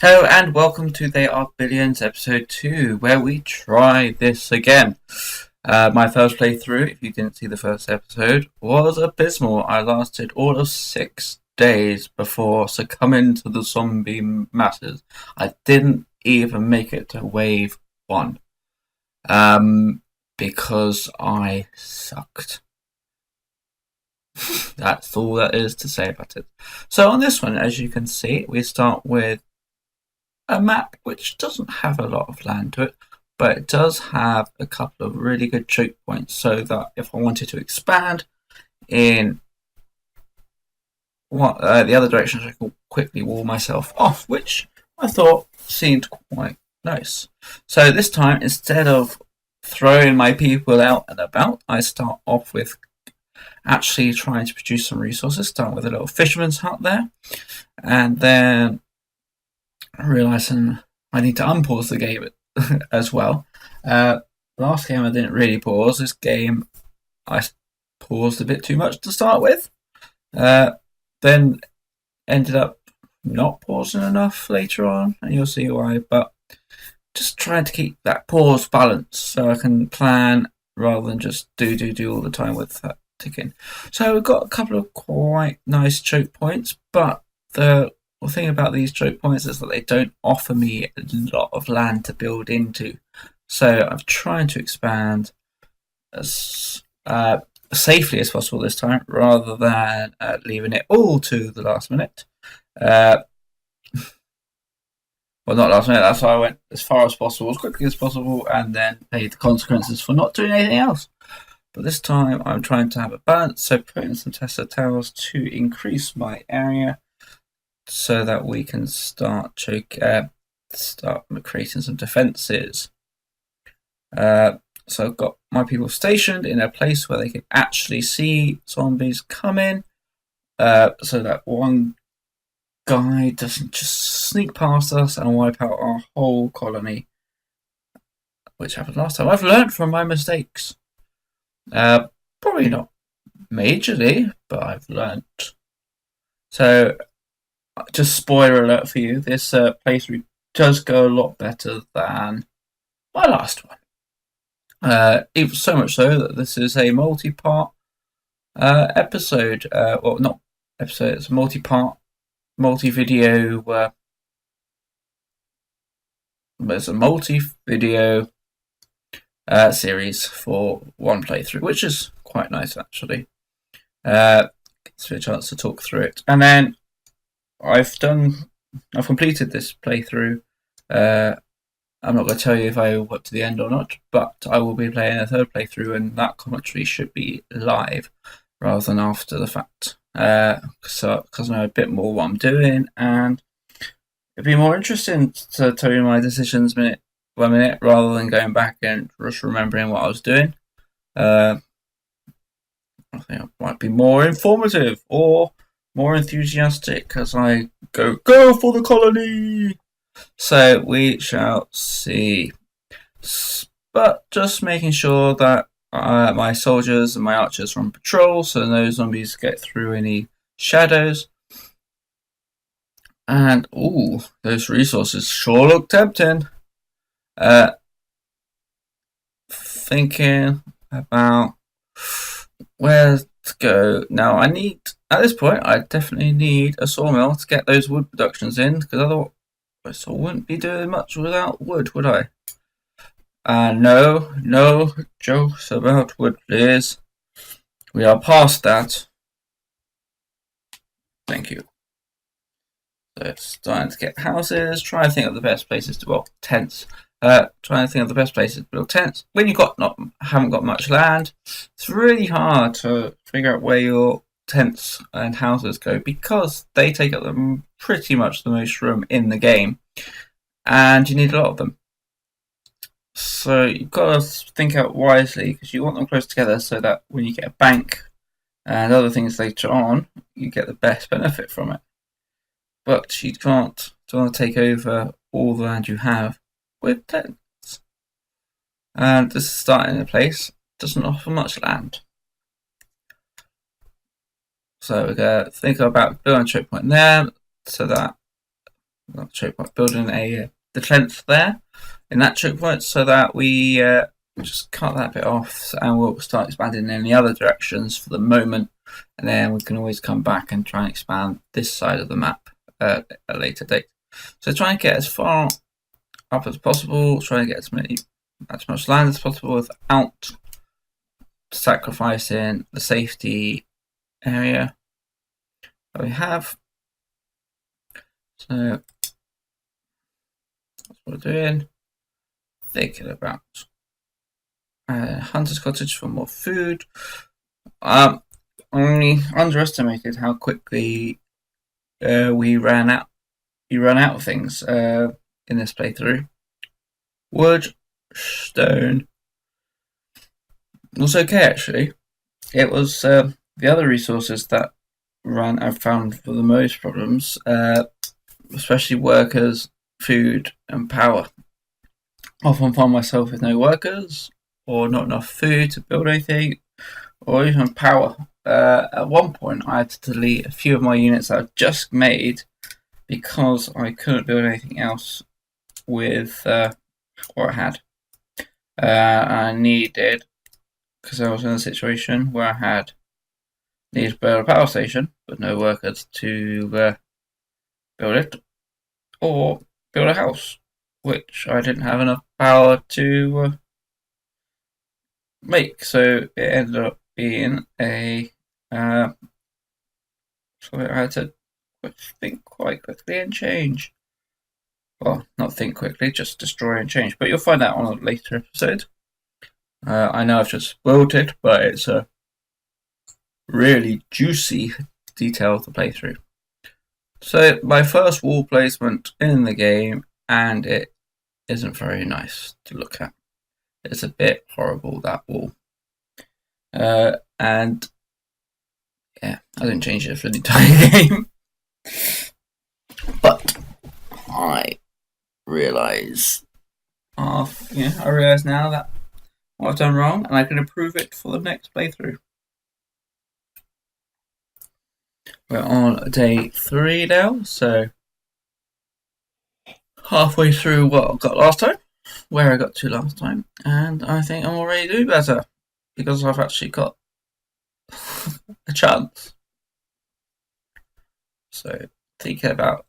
Hello and welcome to They Are Billions episode 2, where we try this again. My first playthrough, if you didn't see the first episode, was abysmal. I lasted all of 6 days before succumbing to the zombie masses. I didn't even make it to wave 1 because I sucked. That's all that is to say about it. So on this one, as you can see, we start with a map which doesn't have a lot of land to it, but it does have a couple of really good choke points, so that if I wanted to expand in the other directions, I could quickly wall myself off, which I thought seemed quite nice. So this time, instead of throwing my people out and about, I start off with actually trying to produce some resources, starting with a little fisherman's hut there, and then realizing I need to unpause the game as well. Last game I didn't really pause. This game I paused a bit too much to start with. Then ended up not pausing enough later on, and you'll see why. But just trying to keep that pause balance so I can plan rather than just do all the time with that ticking. So we've got a couple of quite nice choke points, but the thing about these choke points is that they don't offer me a lot of land to build into. So I'm trying to expand as safely as possible this time, rather than leaving it all to the last minute. Well, not last minute, that's why I went as far as possible, as quickly as possible, and then paid the consequences for not doing anything else. But this time I'm trying to have a balance, so putting some Tesla towers to increase my area so that we can start creating some defences. So I've got my people stationed in a place where they can actually see zombies coming, so that one guy doesn't just sneak past us and wipe out our whole colony, which happened last time. I've learned from my mistakes. Probably not majorly, but I've learned. So, just spoiler alert for you, this playthrough does go a lot better than my last one. Even so much so that this is a multi-part episode. Well, not episode, it's a multi-part, multi-video. It's a multi-video series for one playthrough, which is quite nice actually. Gives me a chance to talk through it, and then I've completed this playthrough. I'm not going to tell you if I got to the end or not, but I will be playing a third playthrough, and that commentary should be live rather than after the fact. Because I know a bit more what I'm doing, and it'd be more interesting to tell you my decisions minute by minute rather than going back and just remembering what I was doing. I think it might be more informative or more enthusiastic as I go for the colony. So we shall see. But just making sure that my soldiers and my archers are on patrol, so no zombies get through any shadows. And those resources sure look tempting. Thinking about where to go now. At this point, I definitely need a sawmill to get those wood productions in, because otherwise I wouldn't be doing much without wood, would I? No jokes about wood, please. We are past that. Thank you. So it's starting to get houses. Try and think of the best places to tents. Trying to think of the best places to build tents. When you haven't got much land, it's really hard to figure out where your tents and houses go, because they take up pretty much the most room in the game, and you need a lot of them. So you've got to think out wisely, because you want them close together so that when you get a bank and other things later on, you get the best benefit from it. But you don't want to take over all the land you have with tents. And this is starting in a place doesn't offer much land. So we're going to think about building a choke point there, so that choke point, building a defense there in that choke point, so that we just cut that bit off, and we'll start expanding in the other directions for the moment, and then we can always come back and try and expand this side of the map at a later date. So try and get as far up as possible, try and get as much land as possible without sacrificing the safety area that we have. So that's what we're doing. Thinking about Hunter's Cottage for more food. Only underestimated how quickly we ran out of things in this playthrough. Wood, stone was okay actually. It was the other resources that I've found for the most problems, especially workers, food, and power. Often find myself with no workers, or not enough food to build anything, or even power. At one point, I had to delete a few of my units that I've just made because I couldn't build anything else with what I had. I needed, because I was in a situation where I needed to build a power station, but no workers to build it, or build a house, which I didn't have enough power to make. So it ended up being a so I had to think quite quickly and change. Well, not think quickly, just destroy and change. But you'll find out on a later episode. I know I've just spoiled it, but it's a really juicy detail to play through. So my first wall placement in the game, and it isn't very nice to look at. It's a bit horrible, that wall. And yeah, I didn't change it for the entire game. But I realise now that what I've done wrong, and I can improve it for the next playthrough. We're on day 3 now, so halfway through what I got last time, where I got to last time, and I think I'm already doing better because I've actually got a chance. So thinking about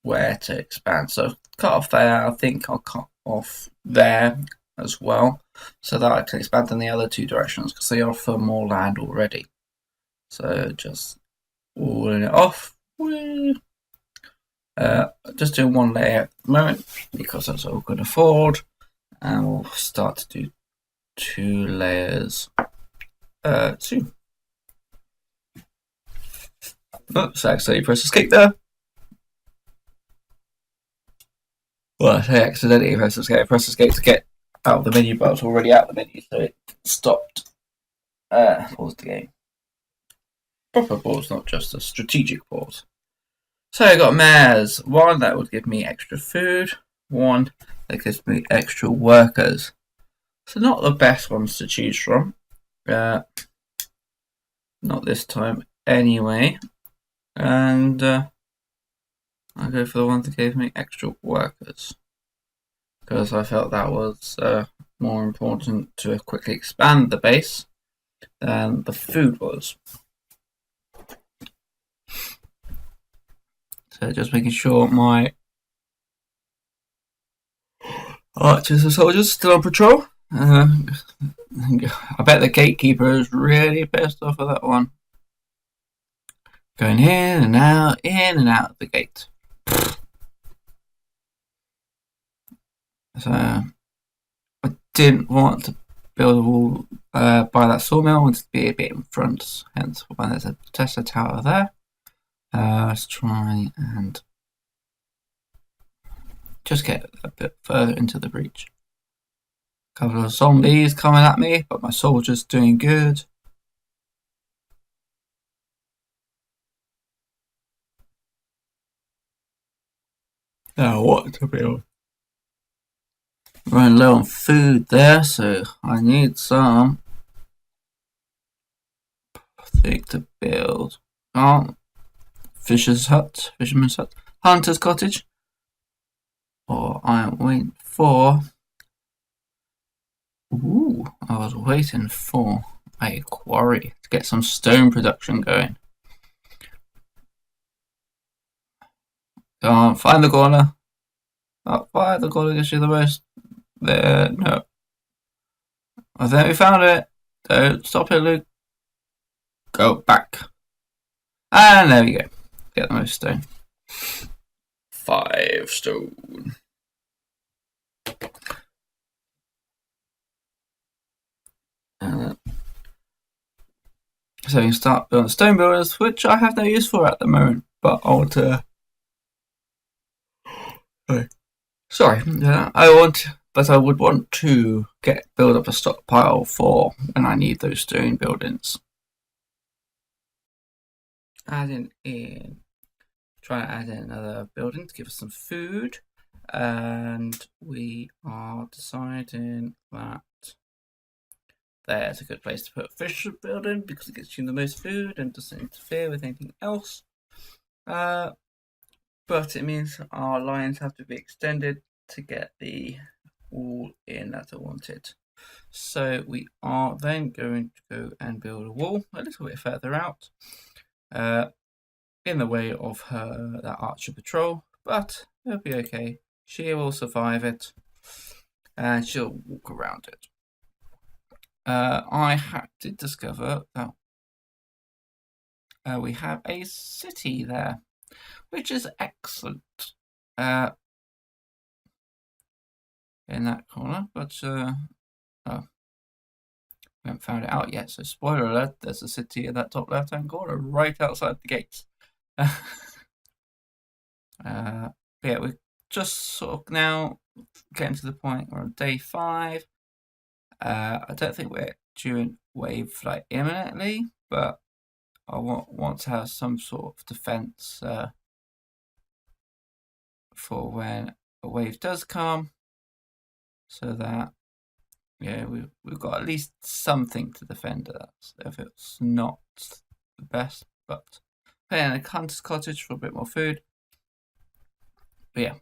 where to expand. So cut off there. I think I'll cut off there as well, so that I can expand in the other 2 directions because they offer more land already. So just walling it off. Just doing 1 layer at the moment because that's all we can afford, and we'll start to do 2 layers soon. Oops, I accidentally pressed escape there. Well, I say accidentally press escape to get out of the menu, but I was already out of the menu, so it stopped. Pause the game. Proper pause, not just a strategic pause. So I got mares. 1 that would give me extra food, 1 that gives me extra workers. So not the best ones to choose from. Not this time anyway. And I go for the one that gave me extra workers, because I felt that was more important to quickly expand the base than the food was. So just making sure my archers and soldiers still on patrol. I bet the gatekeeper is really pissed off at that one. Going in and out of the gate. So I didn't want to build a wall by that sawmill. I wanted to be a bit in front, hence why there's a Tesla tower there. Let's try and just get a bit further into the breach. A couple of zombies coming at me, but my soldier's doing good. Now what to build? Running low on food there, so I need some. I think to build fisherman's hut. hunter's cottage, or I'm waiting for. Ooh, I was waiting for a quarry to get some stone production going. Go on, find the corner. Oh, find the corner gives you the most. There, no. I think we found it. Don't stop it, Luke. Go back. And there we go. Get the most stone. 5 stone. So you can start building stone builders, which I have no use for at the moment, but I want to. Sorry, I would want to build up a stockpile for when I need those stone buildings. Trying to add in another building to give us some food, and we are deciding that there's a good place to put a fish building because it gets you the most food and doesn't interfere with anything else. But it means our lines have to be extended to get the wall in that I wanted. So we are then going to go and build a wall a little bit further out, in the way of that archer patrol, but it'll be okay. She will survive it, and she'll walk around it. I did discover that we have a city there, which is excellent. In that corner, but we haven't found it out yet. So spoiler alert: there's a city in that top left-hand corner, right outside the gates. Yeah, we're just sort of now getting to the point. We're on day 5. I don't think we're due wave like imminently, but I want to have some sort of defense for when a wave does come, so that we've got at least something to defend us if it's not the best. But paying a hunter's cottage for a bit more food. But yeah,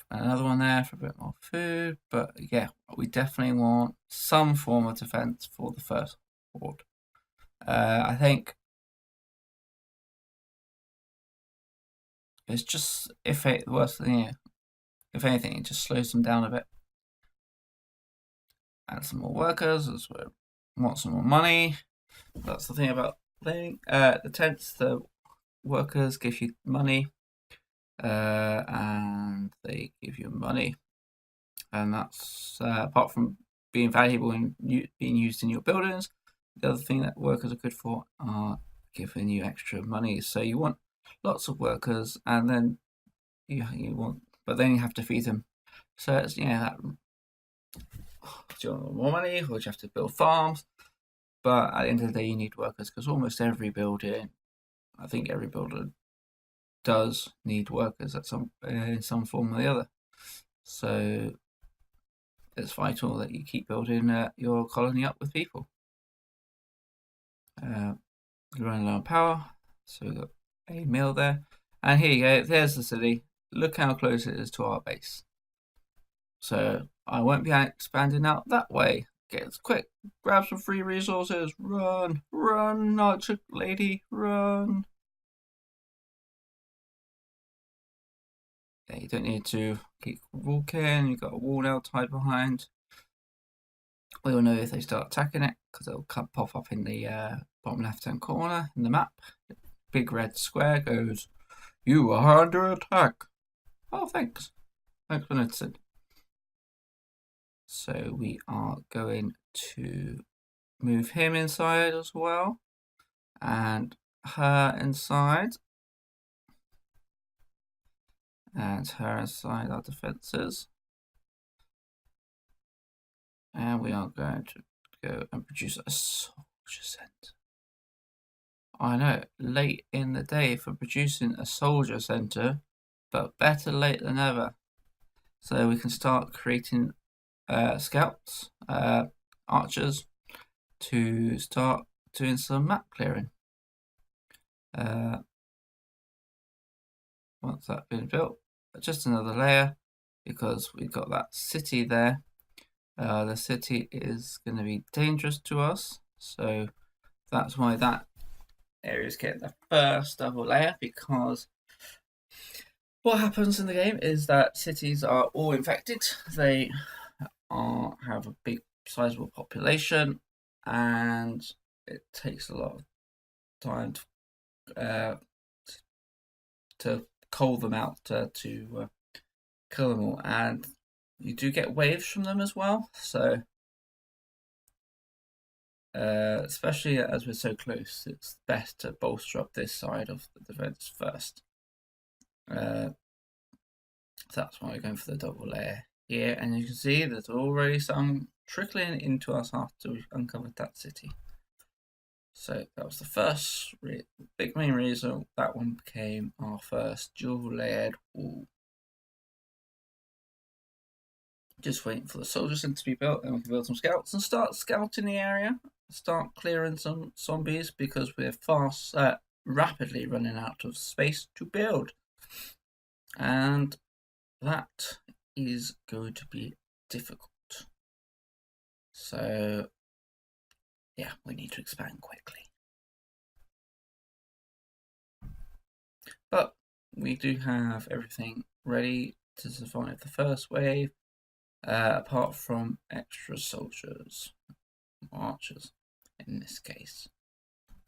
another one there for a bit more food. But yeah, we definitely want some form of defense for the first horde. I think it's just the worst thing. If anything, it just slows them down a bit. Add some more workers as we want some more money. That's the thing about playing the tents. The workers give you money, and they give you money, and that's apart from being valuable and being used in your buildings. The other thing that workers are good for are giving you extra money. So you want lots of workers, and then but then you have to feed them. So it's that. Do you want more money, or do you have to build farms? But at the end of the day, you need workers because almost every building, I think every builder does need workers in some form or the other. So it's vital that you keep building your colony up with people. Running low on power, so we've got a mill there, and here you go. There's the city. Look how close it is to our base. So I won't be expanding out that way. Get quick, grab some free resources. Run, archer lady, run. Yeah, you don't need to keep walking. You've got a wall now tied behind. We'll know if they start attacking it because it'll pop up in the bottom left-hand corner in the map. Big red square goes, "You are under attack." Oh, thanks. Thanks for noticing. So we are going to move him inside as well, and her inside, and her inside our defences. And we are going to go and produce a soldier centre. I know, late in the day for producing a soldier centre, but better late than never. So we can start creating scouts, archers, to start doing some map clearing. once that's been built. But just another layer because we've got that city there. The city is going to be dangerous to us, so that's why that area is getting the first double layer, because what happens in the game is that cities are all infected. They have a big sizable population, and it takes a lot of time to cull them out, to kill them all, and you do get waves from them as well. So especially as we're so close, it's best to bolster up this side of the defense first. So that's why we're going for the double layer here, and you can see there's already some trickling into us after we've uncovered that city. So that was the first big main reason that one became our first dual layered wall. Just waiting for the soldiers to be built, and we can build some scouts and start scouting the area. Start clearing some zombies because we're rapidly running out of space to build, and that is going to be difficult. So yeah, we need to expand quickly, but we do have everything ready to survive the first wave, apart from extra soldiers, archers in this case,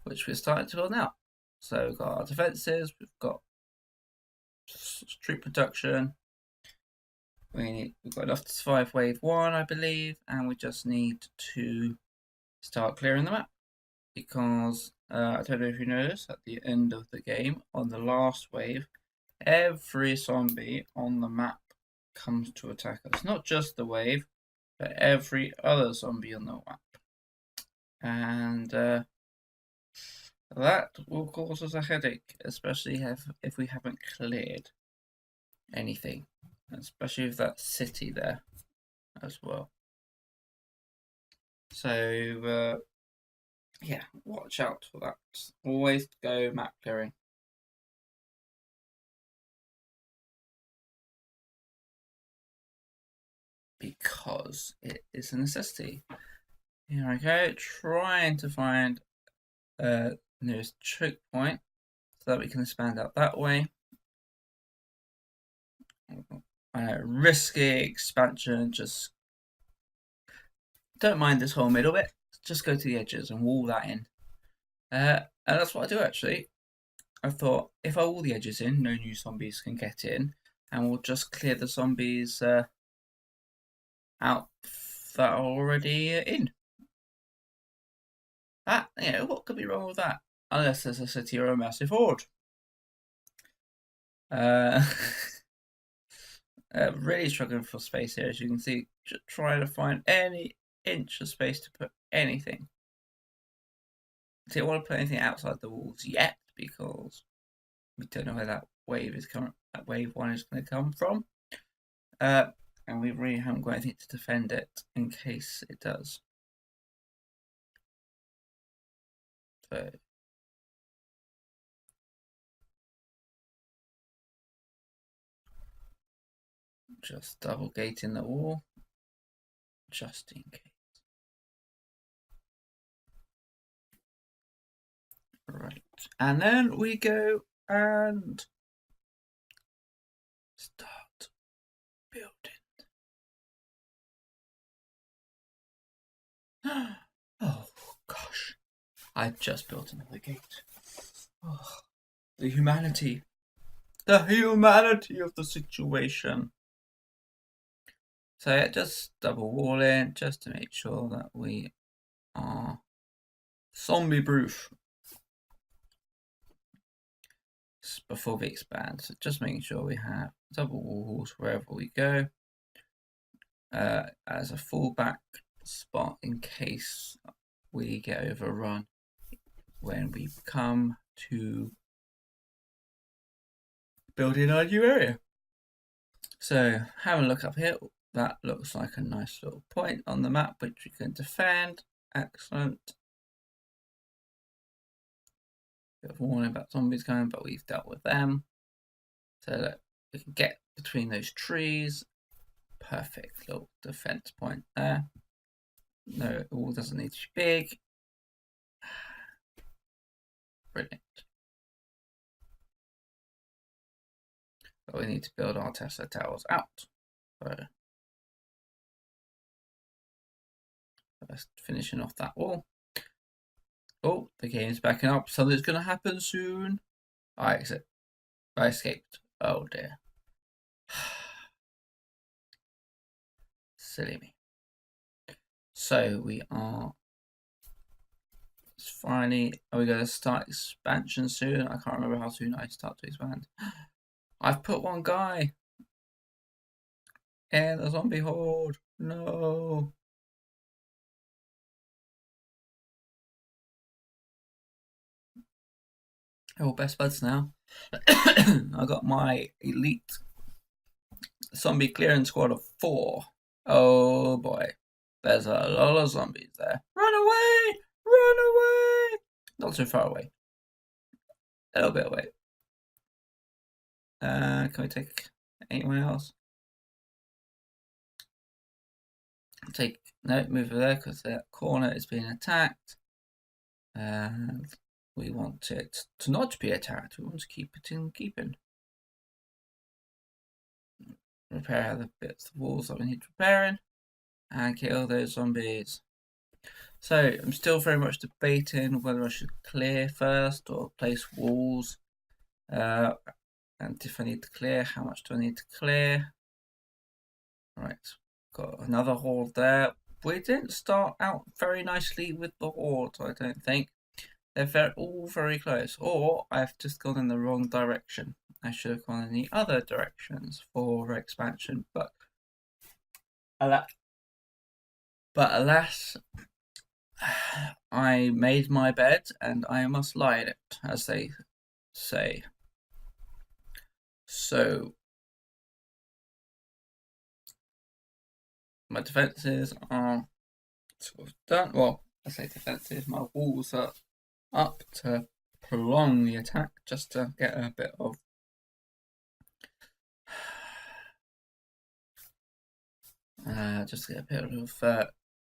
which we're starting to build now. So we've got our defences, we've got troop production, we've got enough to survive wave 1, I believe, and we just need to start clearing the map, because I don't know if you noticed, at the end of the game, on the last wave, every zombie on the map comes to attack us. Not just the wave, but every other zombie on the map. And that will cause us a headache, especially if we haven't cleared anything, especially with that city there as well. So yeah, watch out for that. Always go map clearing. Because it is a necessity. Here I go, trying to find nearest choke point so that we can expand out that way. Risky expansion, just don't mind this whole middle bit, just go to the edges and wall that in. And that's what I do actually. I thought if I wall the edges in, no new zombies can get in, and we'll just clear the zombies out that are already in. That, what could be wrong with that? Unless there's a city or a massive horde. Really struggling for space here, as you can see, trying to find any inch of space to put anything. So I don't want to put anything outside the walls yet, because we don't know where that wave is coming. That wave 1 is going to come from, and we really haven't got anything to defend it in case it does. So just double gating the wall, just in case. Right, and then we go and start building. Oh gosh, I just built another gate. Oh, the humanity of the situation. So yeah, just double wall in, just to make sure that we are zombie proof before we expand. So just making sure we have double walls wherever we go, as a fallback spot in case we get overrun when we come to build in our new area. So have a look up here. That looks like a nice little point on the map which we can defend. Excellent. Bit of warning about zombies coming, but we've dealt with them. So that we can get between those trees. Perfect little defense point there. No, it all doesn't need to be big. Brilliant. But we need to build our Tesla towers out. So first finishing off that wall. Oh, the game's backing up. Something's gonna happen soon. I exit. I escaped. Oh dear. Silly me. So we are finally. Are we going to start expansion soon? I can't remember how soon I start to expand. I've put one guy in the zombie horde. No. Oh, best buds now. I got my elite zombie clearing squad of 4. Oh boy. There's a lot of zombies there. Run away! Run away! Not too far away. A little bit away. Can we take anyone else? No, move over there because that corner is being attacked. And we want it to not be attacked. We want to keep it in keeping. Repair the bits of walls that we need repairing. And kill those zombies. So I'm still very much debating whether I should clear first or place walls. And if I need to clear, how much do I need to clear? Right, got another horde there. We didn't start out very nicely with the horde, I don't think. They're all very close. Or I've just gone in the wrong direction. I should have gone in the other directions for expansion, but alas, I made my bed and I must lie in it, as they say. So my defenses are sort of done. Well, I say defenses, my walls are up to prolong the attack, just to get a bit of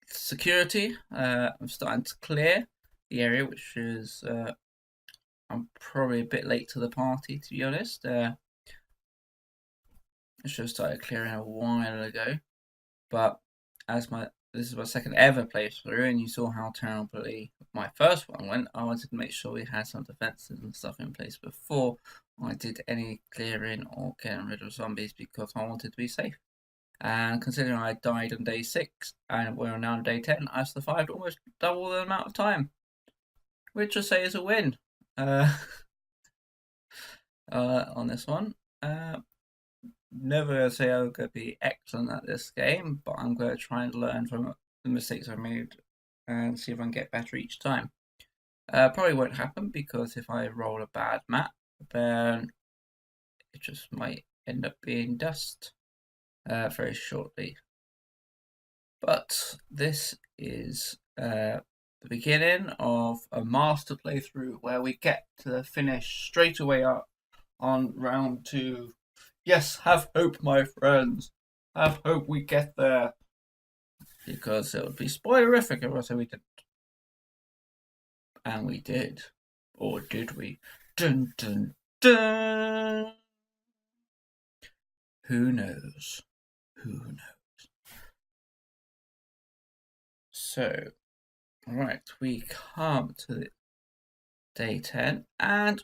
security. I'm starting to clear the area, which is I'm probably a bit late to the party, to be honest. I should have started clearing a while ago, but this is my second ever playthrough, and you saw how terribly my first one went. I wanted to make sure we had some defenses and stuff in place before I did any clearing or getting rid of zombies, because I wanted to be safe. And considering I died on day 6 and we're now on day 10, I survived almost double the amount of time, which I say is a win on this one. Never going to say I'm going to be excellent at this game, but I'm going to try and learn from the mistakes I made and see if I can get better each time. Probably won't happen, because if I roll a bad map, then it just might end up being dust very shortly. But this is the beginning of a master playthrough where we get to finish straight away up on round 2. Yes, have hope, my friends. Have hope we get there. Because it would be spoilerific if I said we didn't. And we did. Or did we? Dun dun dun! Who knows? Who knows? So, right, we come to day 10 and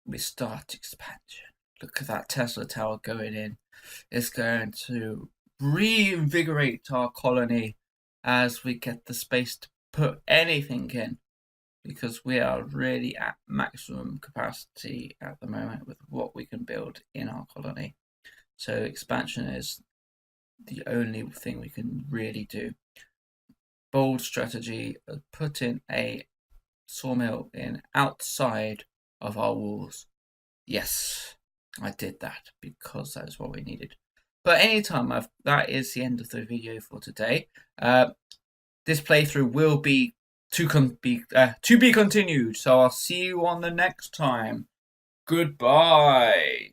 we start expansion. Look at that Tesla tower going in. It's going to reinvigorate our colony as we get the space to put anything in, because we are really at maximum capacity at the moment with what we can build in our colony. So expansion is the only thing we can really do. Bold strategy of putting a sawmill in outside of our walls. Yes, I did that because that is what we needed. But anytime, that is the end of the video for today. This playthrough will be to be continued. So I'll see you on the next time. Goodbye.